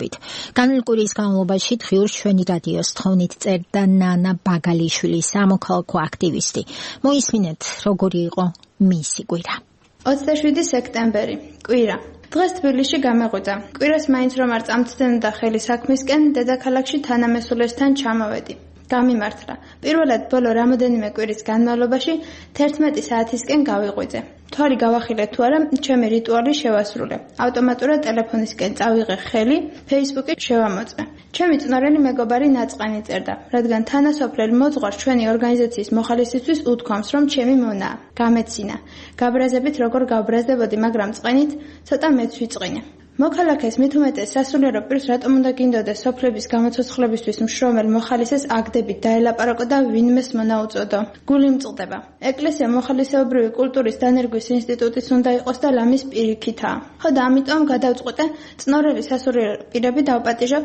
მოგესწრებით. განვლილი კვირის განმავლობაში დღიურს ჩვენი რადიოს თხოვნით წერდა ნანა ბაგალიშვილი, სამოქალაქო აქტივისტი. მოისმინეთ, როგორი იყო მისი კვირა. 27 სექტემბერი, კვირა. დღეს თბილისში გამეღვიძა. კვირას მაინც რომ არ წამცდენოდა ხელი საქმისკენ, დედაქალაქში თანამესულესთან ჩამოვედი. გამიმართლა. პირველად ბოლო რამოდენიმე კვირის განმავლობაში 11 საათისკენ გავიღვიძე. თვარი გავახილე თუ არა, ჩემი რიტუალი შევასრულე. ავტომატურად ტელეფონისკენ წავიღე ხელი, Facebook-ი შევამოწმე. ჩემი წნორელი მეგობარი ნაწყანი წერდა, რადგან თანასოფლელი მოძღვარ ჩვენი ორგანიზაციის მოხალისისთვის უთქვამს, რომ ჩემი მონაა. გამეცინა. გაბრაზებით როგორ გავბრაზდებოდი, მაგრამ წყენით ცოტა მეც ვიწყინე. მოქალაქეს მით უმეტეს სასულიერო პირს რატომ უნდა გინდოდეს სოფლების გამოცოცხლებისთვის მშრომელ მოხალისეს აგდებით დაელაპარაკო და ვინმეს მონაუწოდო. გული მწყდება. ეკლესია მოხალისეობრივი კულტურის დანერგვის ინსტიტუტის უნდა იყოს და ლამის პირიქითაა. ხო და ამიტომ გადავწყვეტე წნორელი სასულიერო პირები დავპატიჟო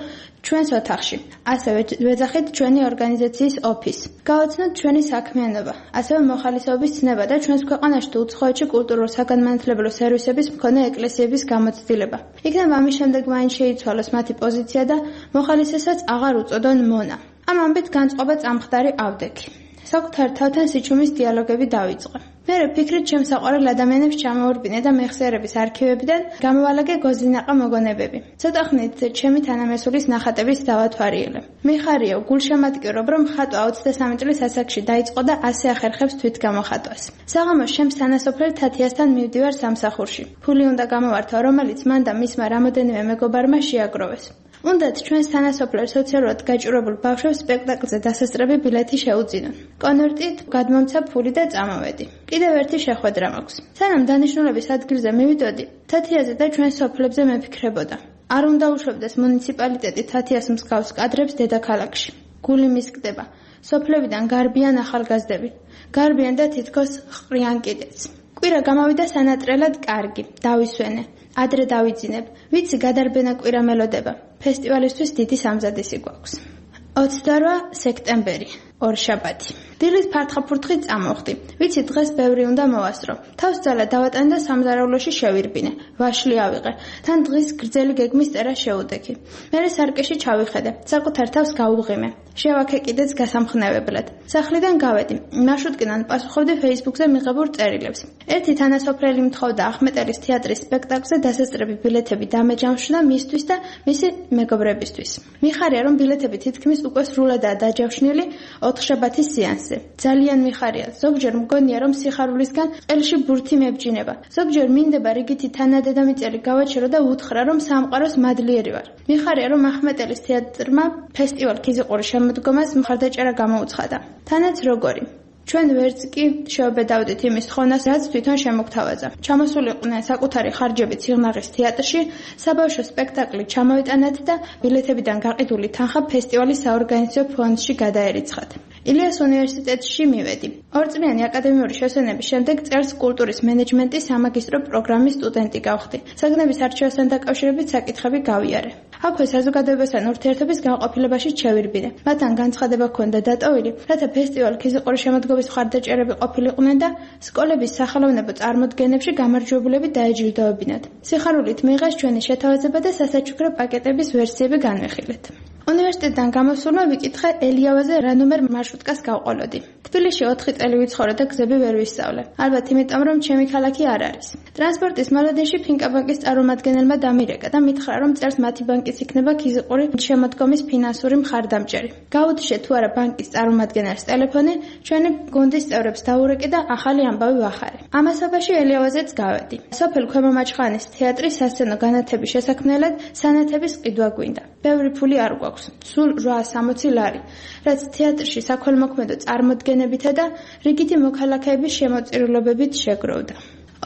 ჩვენს ოთახში. ასევე ვეძახით ჩვენი ორგანიზაციის ოფისს. გავაცნოთ ჩვენი საქმიანობა, ასევე მოხალისეობის ცნება და ჩვენს ქვეყანაში თუ უცხოეთში კულტურულ-საგანმანათლებლო სერვისების მქონე ეკლესიების გამოცდილება. იქნებ ამის შემდეგ მაინც შეიცვალოს მათი პოზიცია და მოხალისესაც აღარ უწოდონ მონა. ამ ამბით განწყობა წამხდარი ავდექი. საკუთარ თავთან სიჩუმის დიალოგები დავიწყე. მერე ფიქრით შემსაყვარელ ადამიანებს ჩამოვარბინე და მეხსიერების არქივებიდან გამოვალაგე გოზინაყა მოგონებები. ცოტა ხნით ჩემი თანამესულის ნახატების დავათვალიერე. მიხარიო, გულშემატკივრობ, რომ ხატვა 23 წლის ასაკში დაიწყო და ასე ახერხებს თვითგამოხატვას. საღამოს ჩემს თანასოფლელ თათიასთან მივდივარ სამსახურში. ფული უნდა გამოვართო, რომელიც მან და მისმა რამოდენიმე მეგობარმა შეაგროვეს. უნდათ ჩვენს თანასოფლელ სოციალურად გაჭირვებულ ბავშვებს სპექტაკლზე დასასწრები ბილეთი შეუძინონ. კონვერტით გადმომცა ფული და წამოვედი. კიდევ ერთი შეხვედრა მაქვს. სანამ დანიშნულების ადგილზე მივიდოდი, თათიაზე და ჩვენ სოფლებზე მეფიქრებოდა. არ უნდა უშვებდეს მუნიციპალიტეტი თათიას მსგავს კადრებს დედაქალაქში. გული მისკდება. სოფლებიდან გარბიან ახალგაზრდები. გარბიან და თითქოს ყრიან კიდეც. კვირა გამოვიდა სანატრელად კარგი, დავისვენე. ადრე დავიძინებ. ვიცი გადარბენა კვირა მელოდება. ფესტივალისთვის დიდი სამზადისი გვაქვს. 28 სექტემბერი, ორშაბათი. დილით ფართხაფურთხით წამოვხდი. ვიცი დღეს ბევრი უნდა მოვასწრო. თავს ძალა დავატანე და სამზარეულოში შევირბინე. ვაშლი ავიღე. თან დღის გრძელი გეგმის წერა შეუდექი. მერე სარკეში ჩავიხედე. საკუთარ თავს გავუღიმე. შევაქე კიდეც გასამხნევებლად. სახლიდან გავედი. მარშრუტკიდან პასუხობდი Facebook-ზე მიღებულ წერილებს. ერთი თანასოფლელი მთხოვდა ახმეტელის თეატრის სპექტაკლზე დასასწრები ბილეთები დამეჯამშნა მისთვის და მისი მეგობრებისთვის. მიხარია, რომ ბილეთები თითქმის უკვე სრულადაა დაჯავშნილი 4 შაბათის სეანსზე. ძალიან მიხარია. ზოგჯერ მგონია, რომ სიხარულისგან ყელში ბურთი მებჯინება. ზოგჯერ მინდება რიგითი თანადედამიწელი გავაჩერო და უთხრა, რომ სამყაროს მადლიერი ვარ. მიხარია, რომ ახმეტელის თეატრმა ფესტივალ ქიზიყური შემოდგომას მხარდაჭერა გამოუცხადა. თანაც როგორი. ჩვენ ვერც კი შევბედავდით იმის თხოვნას, რაც თვითონ შემოგთავაზა. ჩამოსულიყვნენ საკუთარი ხარჯებით სიღნაღის თეატრში, საბავშვო სპექტაკლი ჩამოიტანათ და ბილეთებიდან გაყიდული თანხა ფესტივალის საორგანიზაციო ფონდში გადაერიცხათ. ილიას უნივერსიტეტში მივედი. ორწლიანი აკადემიური შესვენების შემდეგ წერს კულტურის მენეჯმენტის სამაგისტრო პროგრამის სტუდენტი გავხდი. საგნების არჩევასთან დაკავშირებით საკითხები გავიარე. აქვე საზოგადოებასთან ურთიერთობის განყოფილებაში ჩევირბინე. მათთან განცხადება ჰქონდა დატოვილი, რათა ფესტივალ ქიზიყური შემოდგომის მხარდაჭერები ყოფილიყნენ და სკოლების სახელოვნებო წარმოდგენებში გამარჯვებულები დაეჯილდოებინათ. სიხარულით მიიღეს ჩვენი შეთავაზება და სასაჩუქრო პაკეტების ვერსიები განვიხილეთ. უნივერსიტეტიდან გამოსულმა ვიკითხე ელიავაზე რა ნომერ მარშრუტკას გავყოლოდი. თბილისში 4 წელი ვიცხოვრე და გზები ვერ ვისწავლე. ალბათ იმიტომ, რომ ჩემი ქალაქი არ არის. ტრანსპორტის მოლოდინში ფინკა ბანკის წარმომადგენელმა დამირეკა და მითხრა, რომ წერს მათი ბანკის იქნება ქიზიყური შემოდგომის ფინანსური მხარდამჭერი. გაუთიშე თუ არა ბანკის წარმომადგენელს ტელეფონი, ჩვენი გუნდის წევრებს დაურეკე და ახალი ამბავი ვახარე. ამასობაში ელიავაზეც გავედი. სოფელ ქვემო მაჩხანის თეატრის სასცენო განათების შესაქმნელად სანათების ყიდვა გვინდა. ბევრი ფული არ გვაქვს. სულ 860 ლარი, რაც თეატრში საქველმოქმედო წარმოდგენებითა და რიგითი მოქალაქეების შემოწირულობებით შეგროვდა.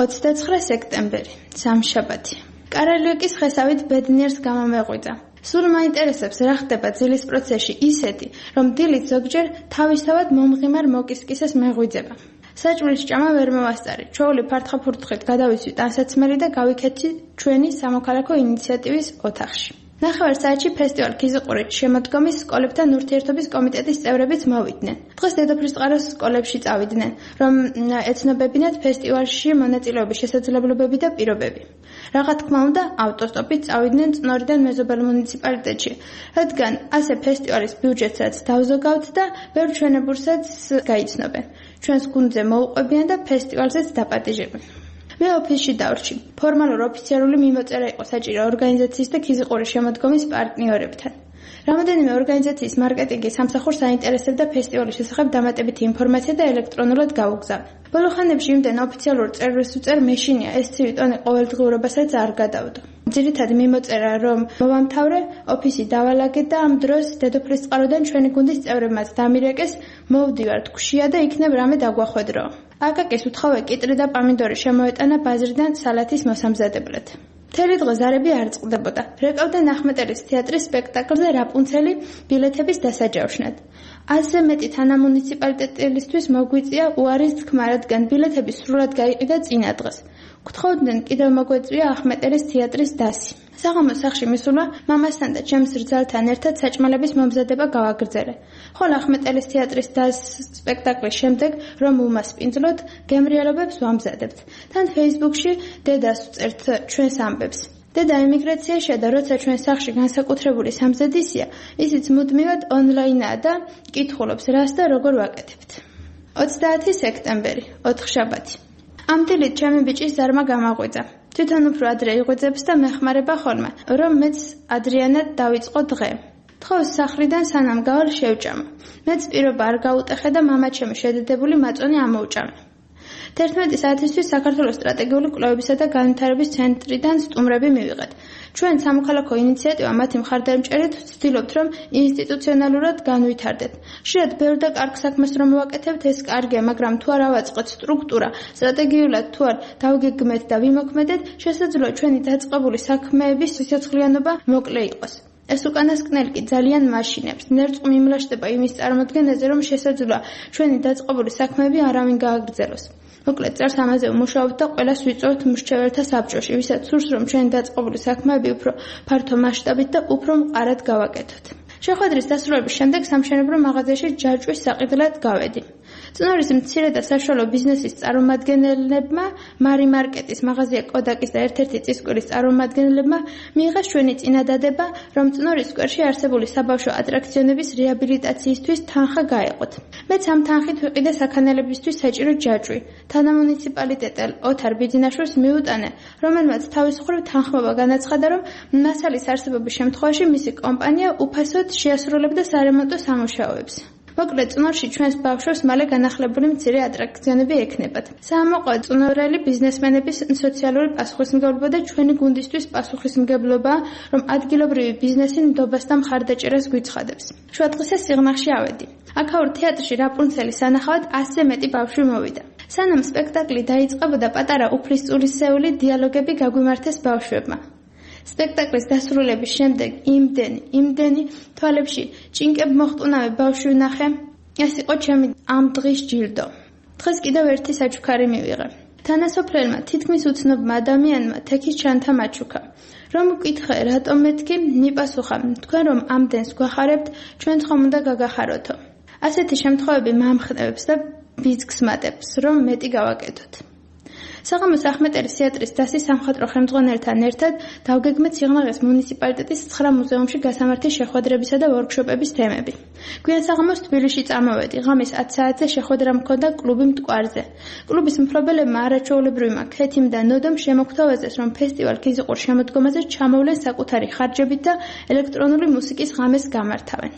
29 სექტემბერი, სამშაბათი. კარალიოკის ხესავით ბედნიერს გამომეღვიძა. სულ მაინტერესებს რა ხდება ძილის პროცესში ისეთი, რომ დილით ზოგჯერ თავისთავად მომღიმარ მოკისკისეს მეღვიძება. საჭმლის ჭამა ვერ მოვასწარი. ჩვეული ფართხაფურთხით გადავისვით ანსაცმელი და გავიქეცი ჩვენი სამოქალაქო ინიციატივის ოთახში. ნახევარ საათში ფესტივალ ქიზიყური შემოდგომის სკოლებთან ურთიერთობის კომიტეტის წევრებიც მოვიდნენ. დღეს დედოფლის წყაროს სკოლებში წავიდნენ, რომ ეცნობებინათ ფესტივალში მონაწილეობის შესაძლებლობები და პირობები. Რაღაც თქმა უნდა, ავტოსტოპით წავიდნენ წნორიდან მეზობელ მუნიციპალიტეტში, რადგან ასე ფესტივალის ბიუჯეტსაც დავზოგავთ და ბევრ ჩვენებურსაც გაიცნობენ. ჩვენს გუნდზე მოუყვებიან და ფესტივალზეც დაპატიჟებენ. მე ოფისში დავრჩი. ფორმალურ ოფიციალური მიმოწერა იყო საჭირო ორგანიზაციის და ქიზიყური შემოდგომის პარტნიორებთან. რამოდენიმე ორგანიზაციის მარკეტინგის სამსახურს აინტერესებდა ფესტივალის შესახებ დამატებითი ინფორმაცია და ელექტრონულად გავუგზავნე. ბოლო ხანებში იმდენ ოფიციალურ წერილს უწერ მეშინია ეს ცივი ტონი ყოველდღიურობასაც არ გადავდო. ძირითადი მიმოწერა რომ მოვამთავრე, ოფისი დავალაგე და ამ დროს დედოფლის წყაროდან ჩვენი გუნდის წევრებმაც დამირეკეს, მოვდივართ ქვშია და იქნებ რამე დაგვახვედრო. აკაკის უთხოვე კიტრი და პამინდორი შემოეტანა ბაზრიდან სალათის მოსამზადებლად. მთელი დღე ზარები არ წყდებოდა. რეკავდნენ ახმეტელის თეატრის სპექტაკლზე რაპუნცელი ბილეთების დასაჯავშნად. ასე მეტი თანამუნიციპალიტეტელისთვის მოგვიწია უარის თქმა, რადგან ბილეთები სრულად გაიყიდა წინა დღეს. გთხოვდნენ კიდევ მოგვეწვია ახმეტელის თეატრის დასი. საღამოს სახლში მისვლა მამასთან და ჩემს რძალთან ერთად საჭმელების მომზადება გავაგრძელე. ხოლო ახმეტელის თეატრის სპექტაკლის შემდეგ, რომ უმასპინძლოთ, გემრიელობებს ვამზადებთ. თან Facebook-ში დედას ვწერთ ჩვენს ამბებს. დედა ემიგრაციაშია და როცა ჩვენ სახლში განსაკუთრებული სამზადისია, ისიც მუდმივად ონლაინაა და კითხულობს რას და როგორ ვაკეთებთ. 30 სექტემბერი, 4 შაბათი. ამ დილით ჩემი ბიჭის ზარმა გამაღვიძა. თვითონ უფრო ადრე იღვიძებს და მეხმარება ხოლმე, რომ მეც ადრიანად დავიწყო დღე. თხოვს სახლიდან სანამ გავალ შევჭამა. მეც პირობა არ გაუტეხე და მამაჩემი შედედებული მაწონი ამოუჭამე. 11 საათისთვის საქართველოს სტრატეგიული კვლევებისა და განვითარების ცენტრიდან სტუმრები მივიღეთ. ჩვენ სამოქალაქო ინიციატივა მათი მხარდამჭერით ვცდილობთ, რომ ინსტიტუციონალურად განვითარდეთ. ხშირად ბევრ და კარგ საქმეს რომ ვაკეთებთ, ეს კარგია, მაგრამ თუ არ ავაწყოთ სტრუქტურა, სტრატეგიულად თუ არ დავგეგმეთ და ვიმოქმედეთ, შესაძლოა ჩვენი დაწყებული საქმეების სიცოცხლიანობა მოკლე იყოს. ეს უკანასკნელი კი ძალიან მაშინებს. ნერწყვი მიმლაშდება იმის წარმოდგენაზე, რომ შესაძლოა ჩვენი დაწყებული საქმეები არავინ გააგრძელოს. მოკლედ წერს ამაზე ვმუშაობთ და ყველას ვიწვევთ მრჩეველთა საბჭოში, ვისაც სურს რომ ჩვენი დაწყებული საქმეები უფრო ფართო მასშტაბით და უფრო მყარად გავაკეთოთ. შეხვედრის დასრულების შემდეგ სამშენებლო მაღაზიაში ჯაჭვის საყიდლად გავედი. წნორის მცირე და საშუალო ბიზნესის წარმომადგენლებმა, მარი მარკეტის მაღაზია კოდაკის და ერთ-ერთი წისკვირის წარმომადგენლებმა მიიღეს ჩვენი წინადადება, რომ წნორის სკვერში არსებული საბავშვო ატრაქციონების რეაბილიტაციისთვის თანხა გაეყოთ. მეც ამ თანხით ვიყიდე საქანელებისთვის საჭირო ჯაჭვი. თანამუნიციპალიტეტელ ოთარ ბიძინაშვილს მიუტანე, რომელმაც თავის მხრივ თანხმობა განაცხადა, რომ მასალის არსებობის შემთხვევაში მისი კომპანია უფასოდ შეასრულებდა სარემონტო სამუშაოებს. მოკლედ წნორში ჩვენს ბავშვებს მალე განახლებული მცირე ატრაქციონები ექნებათ. საამოყო წნორელი ბიზნესმენების სოციალური პასუხისმგებლობა და ჩვენი გუნდისთვის პასუხისმგებლობა, რომ ადგილობრივი ბიზნესი ნდობას და მხარდაჭერას გვიცხადებს. შუადღესა სიღნაღში ავედი. აქაურ თეატრში რაპუნცელის სანახავად 100-ზე მეტი ბავშვი მოვიდა. სანამ სპექტაკლი დაიწყებოდა, პატარა უფლისწულისეული დიალოგები გაგვიმართეს ბავშვებმა. სპექტაკლის დასრულების შემდეგ იმდენი თვალებში ჭინკებ მოხტუნავე ბავშვი ვნახე. ეს იყო ჩემი ამ დღის ჯილდო. დღეს კიდევ ერთი საჩუქარი მივიღე. თანასოფლელმა თითქმის უცნობმა ადამიანმა თექის ჩანთა მაჩუქა. რომ ვკითხე, რატომ მეთქი, მიპასუხა, თქვენ რომ ამდენს გვახარებთ, ჩვენც ხომ უნდა გაგახაროთო. ასეთი შემთხვევები მამხნევებს და ბიძგსმატებს, რომ მეტი გავაკეთოთ. საღამოს ახმეტელის თეატრის დასის სამხატვრო ხელმძღვანელთან ერთად დავგეგმეთ სიღნაღის მუნიციპალიტეტის 9 მუზეუმში გასამართის შეხვედრებისა და ვორქშოპების თემები. გვიან საღამოს თბილისში წამოვედი. ღამის 10 საათზე შეხვედრა მქონდა კლუბი მტკვარზე. კლუბის მფლობელებმა არაჩვეულებრივმა ქეთიმ და ნოდომ შემოგთავაზეს, რომ ფესტივალ ქიზიყურ შემოდგომაზე ჩამოვლენ საკუთარი ხარჯებით და ელექტრონული მუსიკის ღამეს გამართავენ.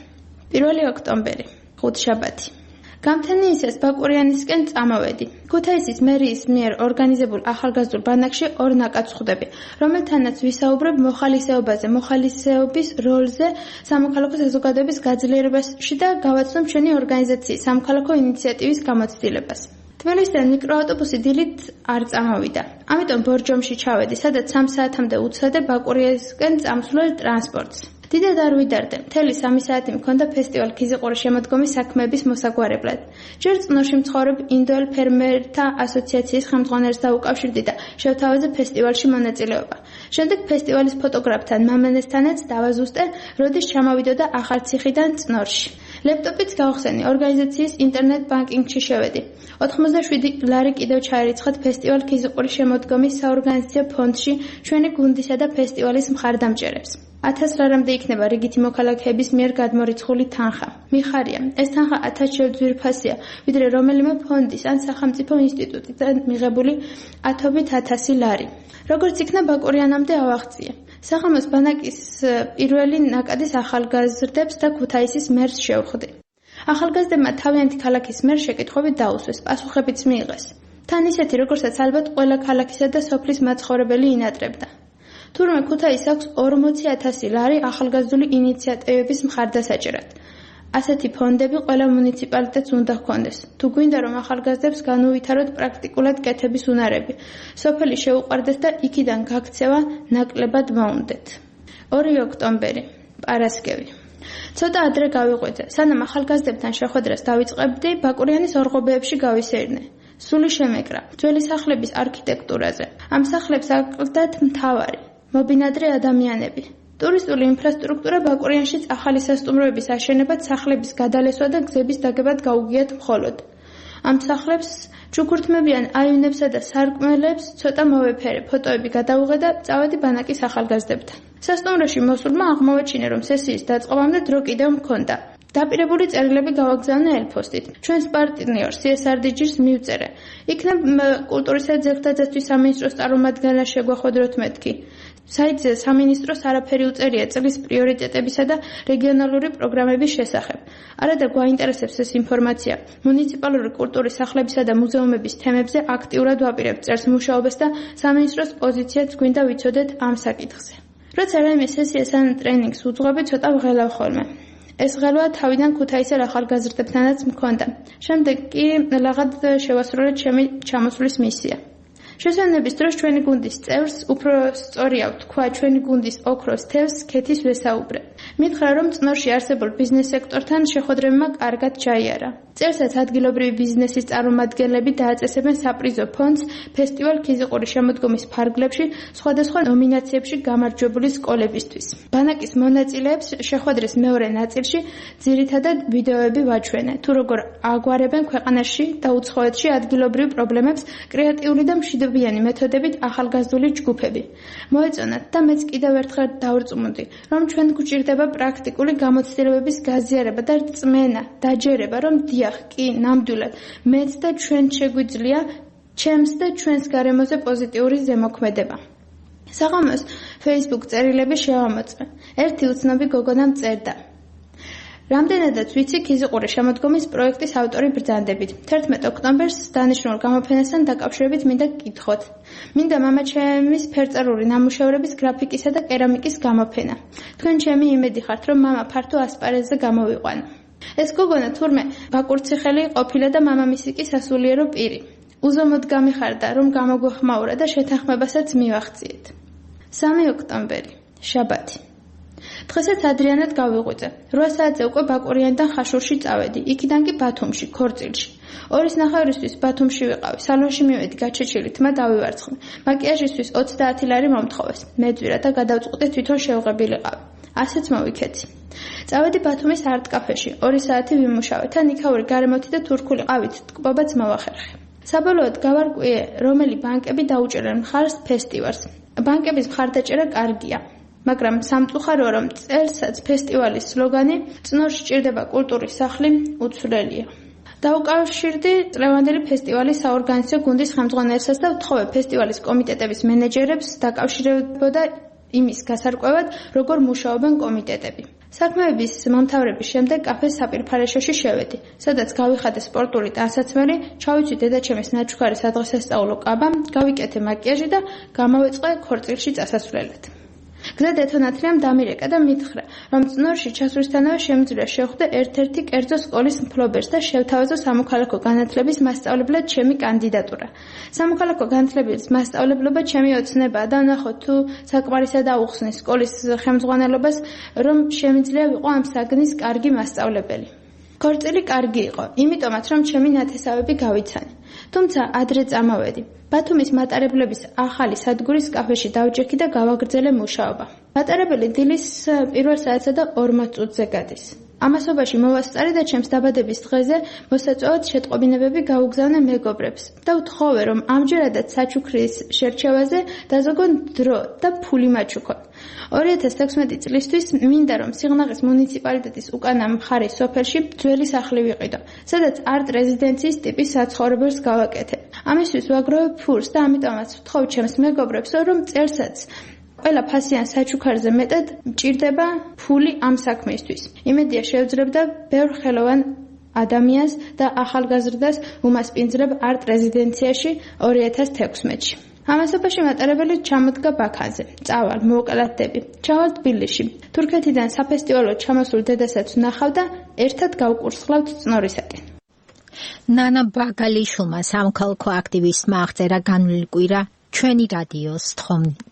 1 ოქტომბერი, 5 შაბათი. გამთენიისას ბაკურიანისკენ წამოვედი. ქუთაისის მერიის მიერ ორგანიზებულ ახალგაზრდულ ბანაკში ორ ნაკადს ხვდები, რომელთანაც ვისაუბრებ მოხალისეობაზე, მოხალისეობის როლზე სამოქალაქო საზოგადოების გაძლიერებაში და გავაცნობ ჩვენი ორგანიზაციის სამოქალაქო ინიციატივის გამოცდილებას. თბილისიდან მიკროავტობუსი დილით არ წამოვიდა. ამიტომ ბორჯომში ჩავედი, სადაც 3 საათამდე უცადე ბაკურიანისკენ წამსვლელ ტრანსპორტს. დიდად არ ვიდარდე. მთელი 3 საათი მქონდა ფესტივალ ქიზიყურის შემოდგომის საქმეების მოსაგვარებლად. ჯერ წნორში მცხოვრებ ინდოელ ფერმერთა ასოციაციის ხელმძღვანელს დაუკავშირდი და შევთავაზე ფესტივალში მონაწილეობა. შემდეგ ფესტივალის ფოტოგრაფთან მამენესთანაც დავაზუსტე, როდის ჩამოვიდოდა ახალციხიდან წნორში. ლეპტოპიც გავხსენი, ორგანიზაციის ინტერნეტ ბანკინგში შევედი. 87 ლარი კიდევ ჩაერიცხათ ფესტივალ ქიზიყურის შემოდგომის საორგანიზაციო ფონდში ჩვენი გუნდისა და ფესტივალის მხარდამჭერებს. 1000 ლარამდე იქნება რიგითი მოქალაქეების მიერ გადმორიცხული თანხა. მიხარია, ეს თანხა 1000 ჯერ ძვირფასია, ვიდრე რომელიმე ფონდის ან სახელმწიფო ინსტიტუტიდან მიღებული 1000 ლარი. როგორც იქნა ბაკურიანამდე ავაღწია. სახალხოს ბანაკის პირველი ნაკადის ახალგაზრდებს და ქუთაისის მერს შევხვდი. ახალგაზრდებმა თავიანთი ქალაქის მერს შეკითხვები დაუსვეს, პასუხებიც მიიღეს. თან ისეთი, როგორცაც ალბათ ყველა ქალაქისა და სოფლის მაცხოვრებელი ინატრებდა. თურმე ქუთაისს აქვს 40,000 ლარი ახალგაზრდული ინიციატივების მხარდასაჭერად. ასეთი ფონდები ყველა მუნიციპალიტეტს უნდა ჰქონდეს. თუ გვინდა რომ ახალგაზრდებს განუვითაროთ პრაქტიკულად კეთების უნარები, სოფელი შეუყვარდეთ და იქიდან გაქცევა ნაკლებად მოუნდეთ. 2 ოქტომბერი, პარასკევი. ცოტა ადრე გავიღვიძე, სანამ ახალგაზრდებთან შეხვედრას დავიწყებდი, ბაკურიანის ორღობეებში გავისეირნე. სული შემეკრა ძველი სახლების არქიტექტურაზე. ამ სახლებს აკლდათ მთავარი, მობინადრე ადამიანები. ტურისტული ინფრასტრუქტურა ბაკურიანშიც ახალი სასტუმროების აშენებად, სახლების გადალესვა და გზების დაგებად გაუგიათ მხოლოდ. ამ სახლებს ჩუქურთმებიან აივნებსა და სარკმელებს ცოტა მოვეფერე, ფოტოები გადავუღე და წავედი ბანაკის ახალგაზრდებთან. სასტუმროში მოსულმა აღმოვაჩინე, რომ სესიის დაწყებამდე დრო კიდევ მქონდა. დაპირებული წერილები გავაგზავნე ელფოსტით. ჩვენს პარტნიორ CSRDG-ს მივწერე. იქნებ კულტურისა და ძეგლთაძვრის სამინისტროს წარმომადგენელს შეგვახვედროთ მეთქი. საიტზე სამინისტროს არაფერი უწერია წლის პრიორიტეტებისა და რეგიონალური პროგრამების შესახებ. არადა გვაინტერესებს ეს ინფორმაცია. მუნიციპალური კულტურის სახლებისა და მუზეუმების თემებზე აქტიურად ვაპირებ წერს მუშაობას და სამინისტროს პოზიციაც გვინდა ვიცოდეთ ამ საკითხზე. როცა რაიმე სესიას ან ტრენინგს უძღვები, ცოტა ვღელავ ხოლმე. ეს ღელვა თავიდან ქუთაისელ ახალგაზრდებთანაც მქონდა. შემდეგ კი ლაღად შევასრულეთ ჩემი ჩამოსვლის მისია. შესვენების დროს ჩვენი გუნდის წევრს უფრო სწორია ვთქვა ჩვენი გუნდის ოქროს თევზს ქეთის ვესაუბრე. მითხრა რომ წნორში არსებულ ბიზნეს სექტორთან შეხვედრებმა კარგად ჩაიარა. წერსაც ადგილობრივი ბიზნესის წარმომადგენლები დააწესებენ საპრიზო ფონდს ფესტივალ ქიზიყურის შემოდგომის ფარგლებში სხვადასხვა ნომინაციებში გამარჯვებული სკოლებისთვის. ბანაკის მონაწილეებს შეხვედრის მეორე ნაწილში ძირითადად ვიდეოები ვაჩვენე, თუ როგორ აგვარებენ ქვეყანაში და უცხოეთში ადგილობრივ პრობლემებს კრეატიული და მშვიდობიანი მეთოდებით ახალგაზრდული ჯგუფები. მოეწონათ და მეც კიდევ ერთხელ დავრწმუნდი, რომ ჩვენ გვჭირდება პრაქტიკული გამოცდილებების გაზიარება და რწმენა, დაჯერება, რომ კი, ნამდვილად, მეც და ჩვენ შეგვიძლია ჩემს და ჩვენს გარემოზე პოზიტიური ზემოქმედება. საღამოს Facebook წერილები შევამოწმე. ერთი უცნობი გოგონამ წერდა. რამდენადაც ვიცი, ქიზიყურის შემოდგომის პროექტის ავტორი ბრძანდებით. 11 ოქტომბერს დანიშნულ გამოფენასთან დაკავშირებით მინდა გკითხოთ. მინდა მამაჩემის ფერწერული ნამუშევრების გრაფიკისა და კერამიკის გამოფენა. თქვენ ჩემი იმედი ხართ, რომ მამა ფართო ასპარეზზე გამოვიყვანა. ეს გოგონა თურმე ბაკურციხელი ყოფილა და მამამისი კი სასულიერო პირი. უზომოდ გამიხარდა, რომ გამოგვეხმაურა და შეთანხმებასაც მივახციეთ. 3 ოქტომბერი, შაბათი. დღესაც ადრიანად გავიღვიძე. 8 საათზე უკვე ბაკურიანიდან ხაშურში წავედი, იქიდან კი ბათუმში, ქორწილში. 2:30-ისთვის ბათუმში ვიყავი. სალონში მივედი გაჩეჩილი თმა დავივარცხნე. მაკიაჟისთვის 30 ლარი მომთხოვეს. მეძვირა და გადავწყვიტე თვითონ შევღებილიყავი. ასეც მოვიქეცი. წავედი ბათუმის არტ კაფეში. 2 საათი ვიმუშავე. თან იქაური გარემოთი და თურქული ყავით ტკბობაც მოვახერხე. საბოლოოდ გავარკვიე, რომელი ბანკები დაუჭერენ მხარს ფესტივალს. ბანკების მხარდაჭერა კარგია. მაგრამ სამწუხაროა, რომ წელსაც ფესტივალის სლოგანი წნორში ჭირდება კულტურის სახლი უცვლელია. დაუკავშირდი წლევანდელი ფესტივალის საორგანიზაციო გუნდის ხელმძღვანელსაც და ვთხოვე ფესტივალის კომიტეტების მენეჯერებს დაკავშირებოდა იმის გასარკვევად, როგორ მუშაობენ კომიტეტები. საქმეების მომთავრების შემდეგ კაფეს საპირფარეშოში შევედი, სადაც გავიხადე სპორტული ტანსაცმელი, ჩავიცვი დედაჩემის ნაჩუქარი სადღესასწაულო კაბა, გავიკეთე მაკიაჟი და გამოვეწყე ქორწილში წასასვლელად. გზა დეთონათრიამ დამირეკა და მითხრა, რომ წნორში ჩასვლისთანავე შემიძლია შევხვდე ერთ-ერთი კერძო სკოლის მფლობელს და შევთავაზო სამოქალაქო განათლების მასწავლებლად ჩემი კანდიდატურა. სამოქალაქო განათლების მასწავლებლობა ჩემი ოცნებაა და ვნახოთ თუ საკმარისად აუხსნის სკოლის ხელმძღვანელობას, რომ შემიძლია ვიყო ამ საგნის კარგი მასწავლებელი. ქორწილი კარგი იყო, იმიტომაც რომ ჩემი ნათესავები გავიცანი. თუმცა ადრე წამოვედი. ბათუმის მატარებლების ახალი სადგურის კაფეში დავჭექი და გავაგრძელე მუშაობა. მატარებელი დილის 1 საათსა და 40 წუთზე გადის. ამასობაში მოვასწარე და ჩემს დაბადების დღეზე მოსაწვევად შეტყობინებები გაუგზავნე მეგობრებს და ვთხოვე, რომ ამჯერადაც საჩუქრის შერჩევაზე დაზოგონ დრო და ფული მაჩუქონ. 2016 წლისთვის მინდა რომ სიღნაღის მუნიციპალიტეტის უკანა მხარის სოფელში ძველი სახლი ვიყიდო, სადაც არტ რეზიდენციის ტიპის საცხოვრებელს გავაკეთე. ამისთვის ვაგროვე ფულს და ამიტომაც ვთხოვ ჩემს მეგობრებს, რომ წერსაც ყველა ფასიან საჩუქარზე მეტად მჭირდება ფული ამ საქმისთვის. იმედია შევძლებდა ბევრ ხელოვან ადამიანს და ახალგაზრდას უმასპინძლებ არტ რეზიდენციაში 2016-ში. ამასობაში მატარებელი ჩამოდგა ბაქანზე. წავალ, მოვკლათდები. ჩავალ თბილისში. თურქეთიდან საფესტივალო ჩამოსულ დედასაც ვნახავ და ერთად გავკურსხლავთ წნორისაკენ. ნანა ბაგალიშვილმა სამოქალაქო აქტივისტმა აღწერა განვლილი კვირა ჩვენი რადიოს თხოვნით.